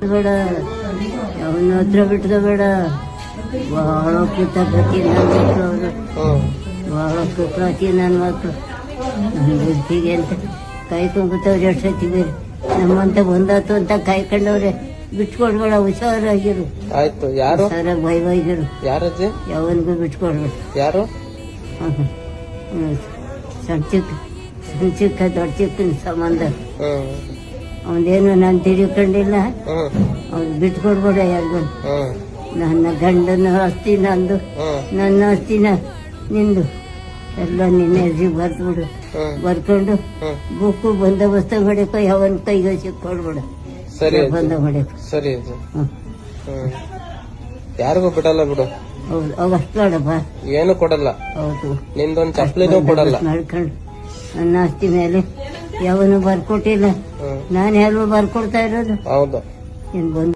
ಬೇಡ, ಅವನ ಹತ್ರ ಬಿಟ್ಕೋಬೇಡ. ಬಹಳ ಕೃತಜ್ಞತೆ ನನ್ನ ಮಕ್ಕಳು ಅವರು, ಬಹಳ ಕೃತಜ್ಞತೆ ನನ್ನ ಮಕ್ಕಳು. ನನ್ನ ಬುದ್ಧಿಗೆ ಅಂತ ಕಾಯ್ಕೊಂಡ್ಬಿಟ್ಟವ್ರೆ. ಎಷ್ಟು ಸತಿ ಬೇರೆ ನಮ್ಮಂತ ಬಂದಾತು ಅಂತ ಕಾಯ್ಕೊಂಡವ್ರೆ. ಬಿಟ್ಕೊಡ್ಬೇಡ, ಹುಷಾರಾಗಿರು. ಆಯ್ತು. ಯಾರು ಹುಷಾರಾಗಿ ಭಯವಾಗಿರು. ಯಾರಜ್ಜಿ? ಯಾವನಿಗೂ ಬಿಟ್ಕೊಡ್ಬೇಡ. ಯಾರು? ಸಣ್ಣ ಚಿಕ್ಕ ದೊಡ್ಡ ಚಿಕ್ಕನ ಸಂಬಂಧ. ಅವನೇನು ನಾನು ತಿಳ್ಕೊಂಡಿಲ್ಲ. ಅವ್ನು ಬಿಟ್ಕೊಡ್ಬೇಡ ಯಾರಿಗೂ. ನನ್ನ ಗಂಡನ ಆಸ್ತಿ ನಂದು, ನನ್ನ ಆಸ್ತಿನ ನಿಂದು, ಎಲ್ಲ ನಿನ್ನೆ ಹೆಸರಿಗೆ ಬರ್ದ್ಬಿಡು. ಬರ್ಕೊಂಡು ಬುಕ್ಕು ಬಂದೋಬಸ್ತ ಮಾಡಕ್ಕೆ ಯಾವನ್ ಕೈಗೆ ಸಿಕ್ಕೊಡ್ಬೇಡ. ಸರಿ ಬಂದ ಮಾಡಕ್ಕೆ. ಸರಿ. ಯಾರಿಗೂ ಬಿಡಲ್ಲ ಬಿಡು. ಹೌದು, ಅವಷ್ಟು ಬೇಡಪ್ಪ. ಏನು ಕೊಡಲ್ಲ. ಹೌದು, ನಿಂದೊಂದ್ ಚಪ್ಲಿನೂ ಕೊಡಲ್ಲ. ಮಾಡ್ಕೊಂಡು ನನ್ನ ಆಸ್ತಿ ಮೇಲೆ ಯಾವನು ಬರ್ಕೊಟ್ಟಿಲ್ಲ. ನಾನು ಯಾರು ಬರ್ಕೊಡ್ತಾ ಇರೋದು. ಹೌದು. ಬಂದು